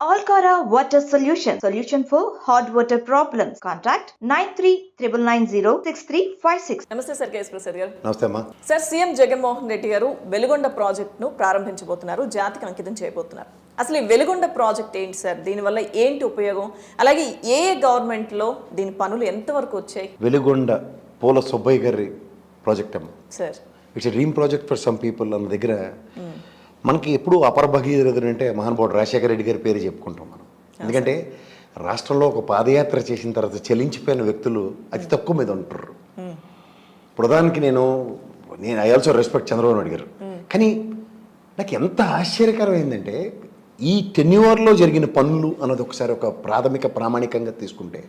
Alcara Water Solution for hot water problems. Contact 9399906356. నమస్తే sir KS Prasad గారు. నమస్తే అమ్మా. సార్, సీఎం జగన్మోహన్ రెడ్డి గారు వెలుగొండ ప్రాజెక్టును ప్రారంభించబోతున్నారు, జాతికి అంకితం చేయబోతున్నారు. అసలు ఈ వెలుగొండ ప్రాజెక్ట్ ఏంటి సార్? దీనివల్ల ఏంటి ఉపయోగం? అలాగే ఏ గవర్నమెంట్లో దీని పనులు ఎంతవరకు వచ్చాయి? వెలుగొండ పూల సుబ్బయ్య గారి ప్రాజెక్ట్ అమ్మ. Sir, it's dream project for some people అన్న దగ్గర మనకి ఎప్పుడు అపర భగీరథుడు అంటే మహానుభావుడు రాజశేఖర రెడ్డి గారి పేరు చెప్పుకుంటాం మనం. ఎందుకంటే రాష్ట్రంలో ఒక పాదయాత్ర చేసిన తర్వాత చెల్లించిపోయిన వ్యక్తులు అతి తక్కువ మీద ఉంటారు. ప్రధానికి నేను I also respect Chandrababu Naidu గారు. కానీ నాకు ఎంత ఆశ్చర్యకరమైందంటే ఈ టెన్యూర్లో జరిగిన పనులు అన్నది ఒకసారి ఒక ప్రామాణికంగా తీసుకుంటే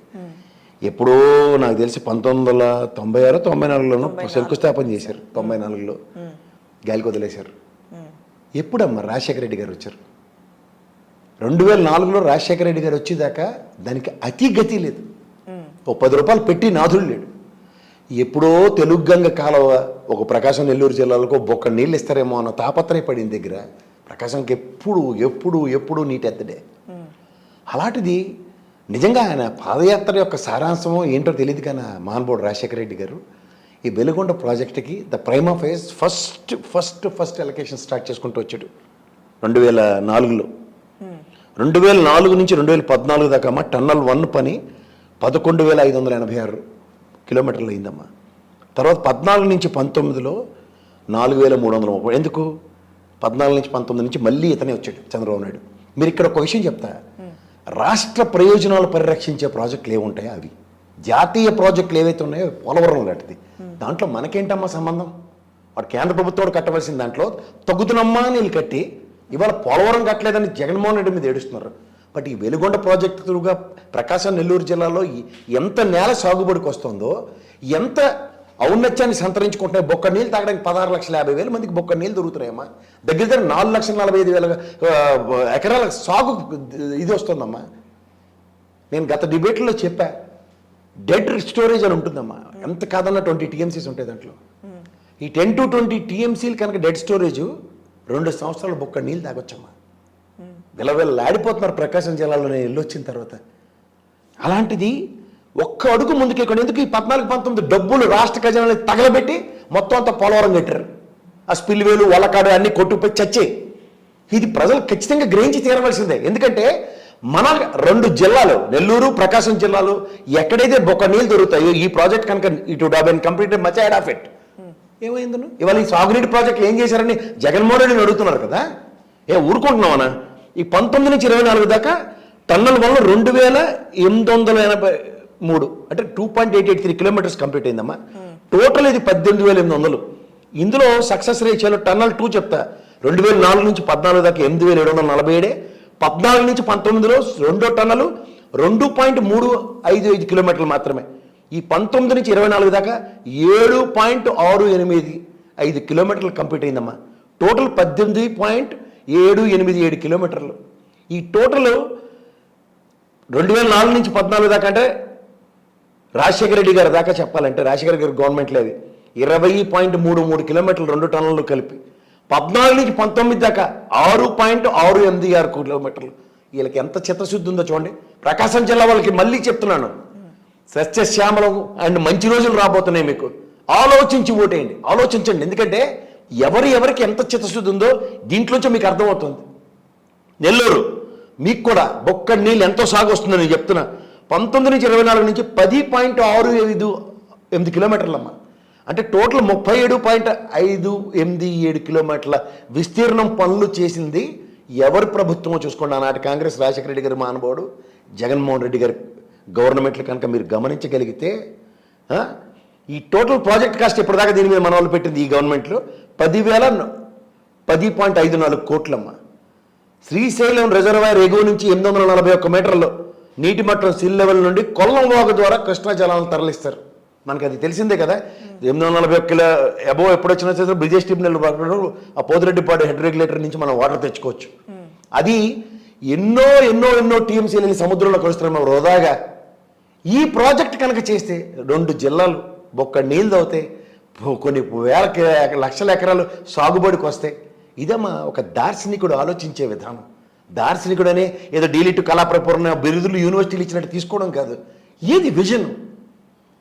ఎప్పుడో నాకు తెలిసి 1996, 94లోనూ శంకుస్థాపన చేశారు. 94లో గాలికి వదిలేశారు. ఎప్పుడమ్మా రాజశేఖర రెడ్డి గారు వచ్చారు? 2004లో రాజశేఖర రెడ్డి గారు వచ్చేదాకా దానికి అతి గతి లేదు. ఓ 10 రూపాయలు పెట్టి నాథుడు లేడు. ఎప్పుడో తెలుగు గంగ కాలువ ఒక ప్రకాశం నెల్లూరు జిల్లాలకు బొక్క నీళ్ళు ఇస్తారేమో అన్న తాపత్రయపడిన దగ్గర ప్రకాశంకి ఎప్పుడు నీటి ఎత్తడే. అలాంటిది నిజంగా ఆయన పాదయాత్ర యొక్క సారాంశమో ఏంటో తెలియదు. కానీ మహానుభావుడు రాజశేఖర రెడ్డి గారు ఈ వెలుగొండ ప్రాజెక్టుకి the prima phase first allocation start చేసుకుంటూ వచ్చాడు 2004లో. 2004 నుంచి 2014 దాకా టన్నల్ 1 పని 11,586 కిలోమీటర్లు అయిందమ్మా. తర్వాత 14 నుంచి 19లో 4,330. ఎందుకు 14 నుంచి 19 నుంచి మళ్ళీ ఇతనే వచ్చాడు చంద్రబాబు నాయుడు. మీరు ఇక్కడ ఒక విషయం చెప్తా, రాష్ట్ర ప్రయోజనాలు పరిరక్షించే ప్రాజెక్టులు ఏముంటాయో అవి, జాతీయ ప్రాజెక్టులు ఏవైతే ఉన్నాయో పోలవరం లాంటిది. దాంట్లో మనకేంటమ్మా సంబంధం? వాడు కేంద్ర ప్రభుత్వం కట్టవలసిన దాంట్లో తగ్గుతున్నమ్మా నీళ్ళు కట్టి ఇవాళ పోలవరం కట్టలేదని జగన్మోహన్ రెడ్డి మీద ఏడుస్తున్నారు. బట్ ఈ వెలుగొండ ప్రాజెక్టు త్రూగా ప్రకాశం నెల్లూరు జిల్లాలో ఎంత నేల సాగుబడికి వస్తుందో, ఎంత ఔన్నత్యాన్ని సంతరించుకుంటున్నాయి. బొక్క నీళ్ళు తాగడానికి 16,50,000 మందికి బొక్క నీళ్ళు దొరుకుతున్నాయమ్మా. దగ్గర 4,45,000 ఎకరాల సాగు ఇది వస్తుందమ్మా. నేను గత డిబేట్లో చెప్పా, డెడ్ స్టోరేజ్ అని ఉంటుందమ్మా. ఎంత కాదన్నా 20 TMCs ఉంటాయి దాంట్లో. ఈ 10 to 20 TMCలు కనుక డెడ్ స్టోరేజ్ 2 సంవత్సరాలు బొక్క నీళ్ళు తాగొచ్చమ్మా. విలవిల్లాడిపోతున్నారు ప్రకాశం జిల్లాలో నేను వెళ్ళొచ్చిన తర్వాత. అలాంటిది ఒక్క అడుగు ముందుకు ఇక్కడ ఎందుకు ఈ 14-19 డబ్బులు రాష్ట్ర ఖజానాలు తగలబెట్టి మొత్తం అంతా పోలవరం కట్టారు. ఆ స్పిల్వేలు వలకాడు అన్ని కొట్టుకుపోయి చచ్చే. ఇది ప్రజలు ఖచ్చితంగా గ్రహించి తీరవలసిందే. ఎందుకంటే మన 2 జిల్లాలు నెల్లూరు ప్రకాశం జిల్లాలు ఎక్కడైతే బొక్క నీళ్ళు దొరుకుతాయో ఈ ప్రాజెక్ట్ కనుక ఇటు complete much ahead of it. ఏమైందను ఇవాళ ఈ సాగునీటి ప్రాజెక్టులు ఏం చేశారని జగన్మోహన్ రెడ్డిని అడుగుతున్నారు కదా. ఊరుకుంటున్నామన్నా? ఈ 19 నుంచి 24 దాకా టన్నల్ వల్ల 2,883 అంటే 2.883 కిలోమీటర్స్ కంప్లీట్ అయిందమ్మా. టోటల్ ఇది 18,800. ఇందులో సక్సెస్ రేషియోలో టన్నల్ 2 చెప్తా 2004 నుంచి 14 దాకా 8,747. 14 నుంచి 19లో 2వ టన్నలు 2.355 కిలోమీటర్లు మాత్రమే. ఈ 19 నుంచి 24 దాకా 7.685 కిలోమీటర్లు కంప్లీట్ అయిందమ్మా. టోటల్ 18.787 కిలోమీటర్లు. ఈ టోటల్ 2004 నుంచి 14 దాకా అంటే రాజశేఖర రెడ్డి గారి దాకా చెప్పాలంటే రాజశేఖర గారి గవర్నమెంట్లో అది 20.33 కిలోమీటర్లు 2 టన్నులు కలిపి. 14 నుంచి 19 దాకా 6.686 కిలోమీటర్లు. వీళ్ళకి ఎంత చిత్తశుద్ధి ఉందో చూడండి. ప్రకాశం జిల్లా వాళ్ళకి మళ్ళీ చెప్తున్నాను, సస్యశ్యామలం అండ్ మంచి రోజులు రాబోతున్నాయి. మీకు ఆలోచించి ఓటేయండి, ఆలోచించండి. ఎందుకంటే ఎవరికి ఎంత చిత్తశుద్ధి ఉందో దీంట్లోంచి మీకు అర్థమవుతుంది. నెల్లూరు మీకు కూడా బొక్క నీళ్ళు ఎంతో సాగు వస్తుందని నేను చెప్తున్నా. 19 నుంచి 24 నుంచి 10.658 కిలోమీటర్లమ్మా. అంటే టోటల్ 37.587 కిలోమీటర్ల విస్తీర్ణం పనులు చేసింది ఎవరి ప్రభుత్వమో చూసుకోండి. ఆనాటి కాంగ్రెస్ రాజశేఖర రెడ్డి గారి మహానుభావుడు జగన్మోహన్ రెడ్డి గారి గవర్నమెంట్లు కనుక మీరు గమనించగలిగితే ఈ టోటల్ ప్రాజెక్ట్ కాస్ట్ ఇప్పటిదాకా దీని మీద మన వాళ్ళు పెట్టింది ఈ గవర్నమెంట్లో 10,010.54 కోట్లమ్మా. శ్రీశైలం రిజర్వాయర్ ఎగువ నుంచి 841 మీటర్లు నీటి మట్టం సిల్ లెవెల్ నుండి కొల్లం వాగు ద్వారా కృష్ణా జలాలను తరలిస్తారు. మనకి అది తెలిసిందే కదా. 841 కిలో అబోవ్ ఎప్పుడు వచ్చినా సరే బ్రిజేష్ ట్రిబ్యునల్ ఆ పోతిరెడ్డిపాడు హెడ్ రెగ్యులేటర్ నుంచి మనం వాటర్ తెచ్చుకోవచ్చు. అది ఎన్నో టీఎంసీలని సముద్రంలో కలుస్తున్నాం వృధాగా. ఈ ప్రాజెక్ట్ కనుక చేస్తే 2 జిల్లాలు బొక్క నీళ్ళు అవుతాయి, కొన్ని లక్షల ఎకరాలు సాగుబడికి వస్తాయి. ఇదమ్మా ఒక దార్శనికుడు ఆలోచించే విధానం. దార్శనికుడనే ఏదో డీలిట్ కళాప్రపూర్ణ బిరుదులు యూనివర్సిటీలు ఇచ్చినట్టు తీసుకోవడం కాదు. ఏది విజన్?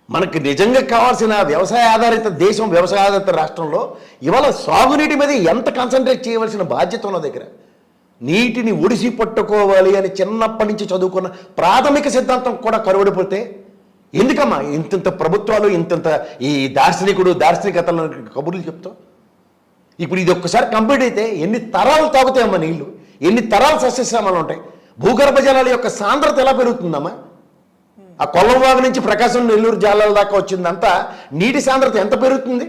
మనకి నిజంగా కావాల్సిన వ్యవసాయ ఆధారిత దేశం, వ్యవసాయ ఆధారిత రాష్ట్రంలో ఇవాళ సాగునీటి మీద ఎంత కాన్సన్ట్రేట్ చేయవలసిన బాధ్యత ఉన్న దగ్గర నీటిని ఒడిసి పట్టుకోవాలి అని చిన్నప్పటి నుంచి చదువుకున్న ప్రాథమిక సిద్ధాంతం కూడా కరువడిపోతే ఎందుకమ్మా ఇంత ప్రభుత్వాలు ఇంత ఈ దార్శనికతలను కబుర్లు చెప్తావు? ఇప్పుడు ఇది ఒక్కసారి కంప్లీట్ అయితే ఎన్ని తరాలు తాగుతాయమ్మా నీళ్లు, ఎన్ని తరాలు సస్యశ్యామలు ఉంటాయి, భూగర్భ జలాల యొక్క సాంద్రత ఎలా పెరుగుతుందమ్మా? ఆ కొల్లంవాగు నుంచి ప్రకాశం నెల్లూరు జలాల దాకా వచ్చిందంతా నీటి సాంద్రత ఎంత పెరుగుతుంది?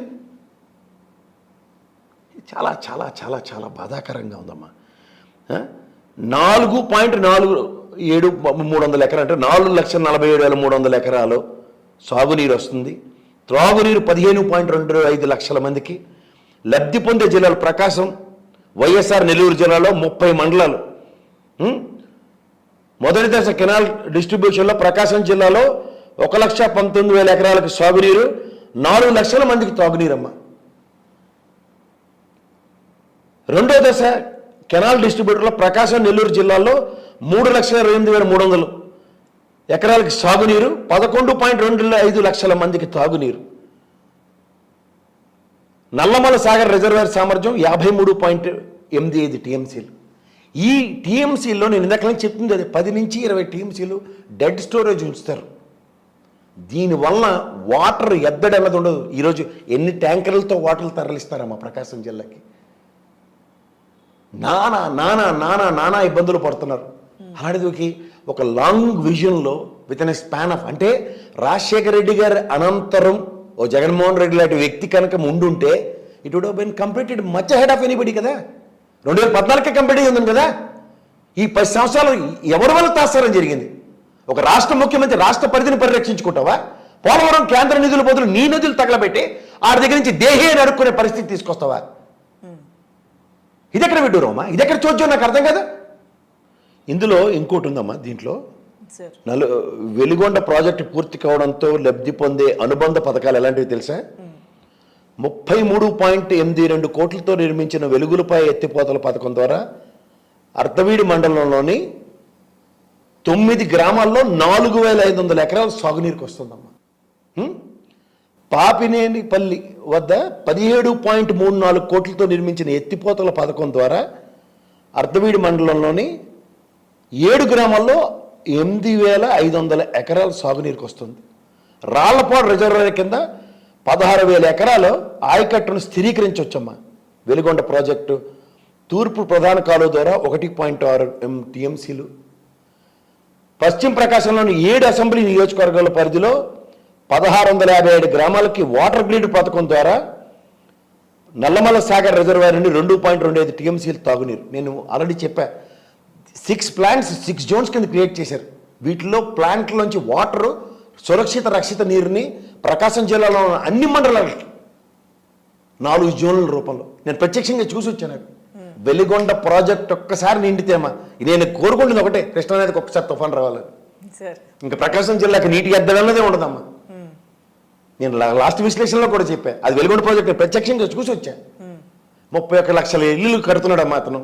చాలా చాలా చాలా చాలా బాధాకరంగా ఉందమ్మా. 4.47 ఎకరాలు అంటే 4,47,300 ఎకరాలు సాగునీరు వస్తుంది. త్రాగునీరు 15.25 లక్షల మందికి. లబ్ధి పొందే జిల్లాలు ప్రకాశం, వైఎస్ఆర్ నెల్లూరు జిల్లాలో 30 మండలాలు. మొదటి దశ కెనాల్ డిస్ట్రిబ్యూషన్లో ప్రకాశం జిల్లాలో 1,19,000 ఎకరాలకు సాగునీరు, 4 లక్షల మందికి తాగునీరమ్మ. రెండో దశ కెనాల్ డిస్ట్రిబ్యూటర్లో ప్రకాశం నెల్లూరు జిల్లాలో 3,28,300 ఎకరాలకి సాగునీరు, 11.25 లక్షల మందికి తాగునీరు. నల్లమల సాగర్ రిజర్వాయర్ సామర్థ్యం 53.85 టీఎంసీలు. ఈ టీఎంసీల్లో నేను ఇందాక చెప్తుంది అది 10 నుంచి 20 టీఎంసీలు డెడ్ స్టోరేజ్ ఉంచుతారు. దీనివల్ల వాటర్ ఎద్దడి అన్నది ఉండదు. ఈరోజు ఎన్ని ట్యాంకర్లతో వాటర్ తరలిస్తారమ్మా ప్రకాశం జిల్లాకి? నానా ఇబ్బందులు పడుతున్నారు. అలాంటిది ఒక లాంగ్ విజన్లో విత్ ఇన్ స్పాన్ ఆఫ్, అంటే రాజశేఖర రెడ్డి గారి అనంతరం ఓ జగన్మోహన్ రెడ్డి లాంటి వ్యక్తి కనుక ముందుంటే it would have been completed much ahead of anybody కదా. 2014 కంప్లీట్ అయింది కదా. ఈ 10 సంవత్సరాలు ఎవరి వల్ల తాత్సారం జరిగింది? ఒక రాష్ట్ర ముఖ్యమంత్రి రాష్ట్ర పరిధిని పరిరక్షించుకుంటావా? పోలవరం కేంద్ర నిధుల బదులు నీ నిధులు తగలబెట్టి ఆడి దగ్గర నుంచి దేహే నడుక్కునే పరిస్థితి తీసుకొస్తావా? ఇదెక్కడ విడ్డూరమ్మా, ఇదెక్కడ చోద్యం నాకు అర్థం కదా. ఇందులో ఇంకోటి ఉందమ్మా. దీంట్లో వెలిగొండ ప్రాజెక్టు పూర్తి కావడంతో లబ్ధి పొందే అనుబంధ పథకాలు ఎలాంటివి తెలుసా? 33.82 కోట్లతో నిర్మించిన వెలుగులపై ఎత్తిపోతల పథకం ద్వారా అర్ధవీడి మండలంలోని 9 గ్రామాల్లో 4,500 ఎకరాలు సాగునీరుకు వస్తుందమ్మా. పాపినేనిపల్లి వద్ద 17.34 కోట్లతో నిర్మించిన ఎత్తిపోతల పథకం ద్వారా అర్ధవీడి మండలంలోని 7 గ్రామాల్లో 8,500 ఎకరాలు సాగునీరుకు వస్తుంది. రాళ్లపాడు రిజర్వాయర్ కింద 16,000 ఎకరాలు ఆయకట్టును స్థిరీకరించవచ్చమ్మా. వెలుగొండ ప్రాజెక్టు తూర్పు ప్రధాన కాలువ ద్వారా 1.6 టీఎంసీలు. పశ్చిమ ప్రకాశంలోని 7 అసెంబ్లీ నియోజకవర్గాల పరిధిలో 1,657 గ్రామాలకి వాటర్ గ్రిడ్ పథకం ద్వారా నల్లమల సాగర్ రిజర్వాయర్ నుండి 2.25 టీఎంసీలు తాగునీరు. నేను ఆల్రెడీ చెప్పా, 6 ప్లాంట్స్ 6 జోన్స్ కింద క్రియేట్ చేశారు. వీటిలో ప్లాంట్లోంచి వాటరు సురక్షిత రక్షిత నీరుని ప్రకాశం జిల్లాలో అన్ని మండలాలకి 4 జోన్ల రూపంలో నేను ప్రత్యక్షంగా చూసి వచ్చాను. వెలిగొండ ప్రాజెక్ట్ ఒక్కసారి నిండితేమా, నేను కోరుకుంటుంది ఒకటే, కృష్ణానదికి ఒక్కసారి తుఫాన్ రావాలని. ఇంకా ప్రకాశం జిల్లాకి నీటి ఎద్దడి అన్నదే ఉండదమ్మా. నేను లాస్ట్ విశ్లేషణలో కూడా చెప్పా, అది వెలిగొండ ప్రాజెక్ట్ ప్రత్యక్షంగా చూసి వచ్చా. 31 లక్షల ఇల్లు కడుతున్నాడమ్మా అతను.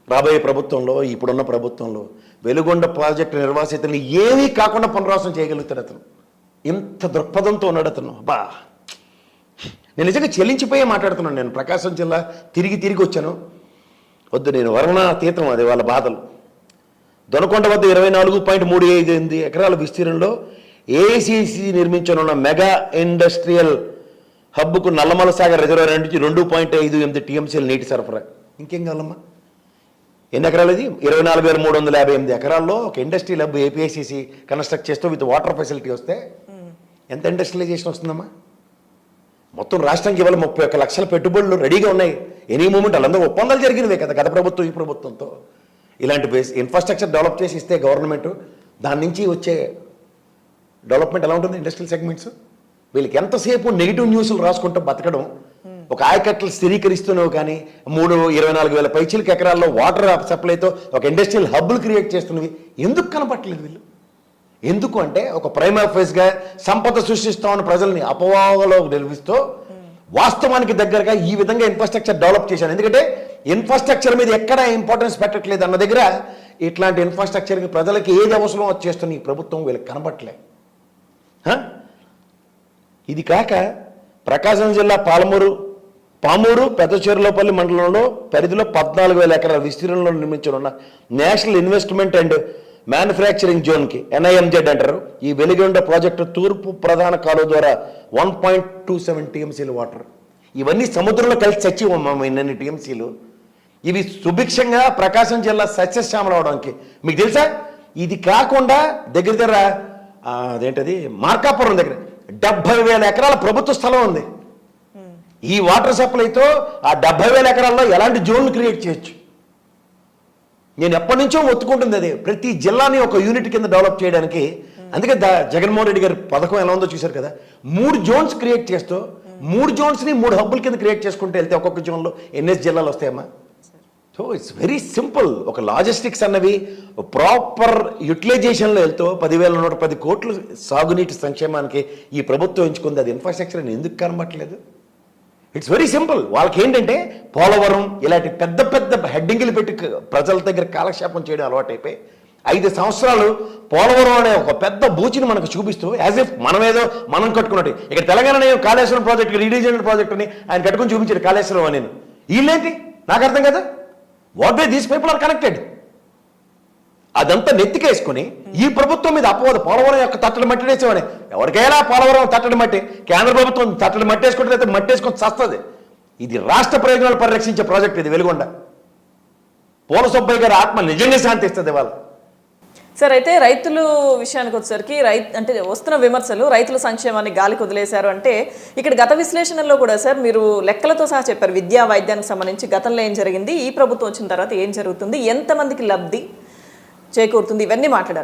రాబోయే ప్రభుత్వంలో, ఇప్పుడున్న ప్రభుత్వంలో వెలుగొండ ప్రాజెక్టు నిర్వాసితుల్ని ఏమీ కాకుండా పునరావాసం చేయగలుగుతాడు అతను. ఇంత దృక్పథంతో ఉన్నాడు అతను. బా, నేను నిజంగా చెల్లించిపోయే మాట్లాడుతున్నాను. నేను ప్రకాశం జిల్లా తిరిగి వచ్చాను. వద్దు, నేను వర్ణాతీతం అది వాళ్ళ బాధలు. దొనకొండ వద్ద 24.38 ఎకరాల విస్తీర్ణంలో ఏఐసిసి నిర్మించనున్న మెగా ఇండస్ట్రియల్ హబ్కు నల్లమల సాగర్ రిజర్వాయర్ నుంచి 2.58 టీఎంసీల నీటి సరఫరా. ఇంకేం కావాలమ్మా? ఎన్ని ఎకరాలు? ఇది 24,358 ఎకరాల్లో ఒక ఇండస్ట్రియల్ హబ్ ఏపీఐసిసి కన్స్ట్రక్ట్ చేస్తూ విత్ వాటర్ ఫెసిలిటీ వస్తే ఎంత ఇండస్ట్రియలైజేషన్ వస్తుందమ్మా? మొత్తం రాష్ట్రానికి ఇవాళ 31 లక్షల పెట్టుబడులు రెడీగా ఉన్నాయి. ఎనీ మూమెంట్ వాళ్ళందరూ ఒప్పందాలు జరిగినవే కదా గత ప్రభుత్వం ఈ ప్రభుత్వంతో. ఇలాంటి ఇన్ఫ్రాస్ట్రక్చర్ డెవలప్ చేసి ఇస్తే గవర్నమెంట్, దాని నుంచి వచ్చే డెవలప్మెంట్ ఎలా ఉంటుంది? ఇండస్ట్రియల్ సెగ్మెంట్స్ వీళ్ళకి ఎంతసేపు నెగిటివ్ న్యూస్లు రాసుకుంటూ బతకడం. ఒక ఆయకట్టలు స్థిరీకరిస్తున్నావు కానీ 24,000 పైచీలకి ఎకరాల్లో వాటర్ సప్లైతో ఒక ఇండస్ట్రియల్ హబ్బులు క్రియేట్ చేస్తున్నవి ఎందుకు కనపట్టలేదు వీళ్ళు? ఎందుకు అంటే ఒక ప్రైమ్ ఆఫీస్గా సంపద సృష్టిస్తామని ప్రజల్ని అపవాహంలో నిలిపిస్తూ వాస్తవానికి దగ్గరగా ఈ విధంగా ఇన్ఫ్రాస్ట్రక్చర్ డెవలప్ చేశాను. ఎందుకంటే ఇన్ఫ్రాస్ట్రక్చర్ మీద ఎక్కడ ఇంపార్టెన్స్ పెట్టట్లేదు అన్న దగ్గర ఇట్లాంటి ఇన్ఫ్రాస్ట్రక్చర్కి ప్రజలకి ఏది అవసరం అది చేస్తున్న ఈ ప్రభుత్వం వీళ్ళకి కనబట్టలే. ఇది కాక ప్రకాశం జిల్లా పామూరు పెద్దచెరులోపల్లి మండలంలో పరిధిలో 14,000 ఎకరాల విస్తీర్ణంలో నిర్మించనున్న నేషనల్ ఇన్వెస్ట్మెంట్ అండ్ మ్యానుఫ్యాక్చరింగ్ జోన్కి NIMZ అంటారు ఈ వెలిగొండ ప్రాజెక్టు తూర్పు ప్రధాన కాలువ ద్వారా 1.27 TMCల వాటర్. ఇవన్నీ సముద్రంలో కలిసి చచ్చి ఇన్ని TMCలు. ఇవి సుభిక్షంగా ప్రకాశం జిల్లా సస్యశ్యామలం అవడానికి మీకు తెలుసా? ఇది కాకుండా దగ్గర అదేంటది మార్కాపురం దగ్గర 70,000 ఎకరాల ప్రభుత్వ స్థలం ఉంది. ఈ వాటర్ సప్లైతో ఆ 70,000 ఎకరాల్లో ఎలాంటి జోన్లు క్రియేట్ చేయొచ్చు. నేను ఎప్పటి నుంచో ఒత్తుకుంటుంది అది ప్రతి జిల్లాని ఒక యూనిట్ కింద డెవలప్ చేయడానికి. అందుకే జగన్మోహన్ రెడ్డి గారి పథకం ఎలా ఉందో చూశారు కదా. 3 జోన్స్ క్రియేట్ చేస్తూ 3 జోన్స్ని 3 హబ్బుల కింద క్రియేట్ చేసుకుంటూ వెళ్తే ఒక్కొక్క జోన్లో ఎన్ని జిల్లాలు వస్తాయమ్మా. So it's very simple. ఒక లాజిస్టిక్స్ అన్నవి ప్రాపర్ యూటిలైజేషన్లో వెళ్తూ 10,110 కోట్లు సాగునీటి సంక్షేమానికి ఈ ప్రభుత్వం ఎంచుకుంది. అది ఇన్ఫ్రాస్ట్రక్చర్ అని ఎందుకు కనబట్టలేదు? It's very simple. వాళ్ళకి ఏంటంటే పోలవరం ఇలాంటి పెద్ద పెద్ద హెడ్డింగ్లు పెట్టి ప్రజల దగ్గర కాలక్షేపం చేయడం అలవాటైపోయి 5 సంవత్సరాలు పోలవరం అనే ఒక పెద్ద బూచిని మనకు చూపిస్తూ యాజ్ ఇఫ్ మనం కట్టుకున్నట్టు. ఇక్కడ తెలంగాణ కాళేశ్వరం ప్రాజెక్టు రీడిజైన్ ప్రాజెక్టుని ఆయన కట్టుకుని చూపించాడు కాళేశ్వరం అని. వీళ్ళేంటి నాకు అర్థం కదా. What way these people are connected. అదంతా నెత్తికేసుకుని ఈ ప్రభుత్వం మీద అపోవదు పోలవరం యొక్క తట్టడి మట్టిడేసేవని. ఎవరికైనా పోలవరం తట్టడి మట్టి కేంద్ర ప్రభుత్వం తట్టడి మట్టేసుకుంటే అయితే మట్టేసుకొని చస్తుంది. ఇది రాష్ట్ర ప్రయోజనాలు పరిరక్షించే ప్రాజెక్ట్. ఇది వెలుగొండ. పోల సుబ్బయ్య గారి ఆత్మ నిజంగా శాంతిస్తుంది ఇవాళ. సార్ అయితే రైతులు విషయానికి వచ్చేసరికి అంటే వస్తున్న విమర్శలు రైతుల సంక్షేమాన్ని గాలికి వదిలేశారు అంటే ఇక్కడ గత విశ్లేషణలో కూడా సార్ మీరు లెక్కలతో సహా చెప్పారు. విద్యా వైద్యానికి సంబంధించి గతంలో ఏం జరిగింది, ఈ ప్రభుత్వం వచ్చిన తర్వాత ఏం జరుగుతుంది, ఎంతమందికి లబ్ధి చేకూరుతుంది, ఇవన్నీ మాట్లాడారు.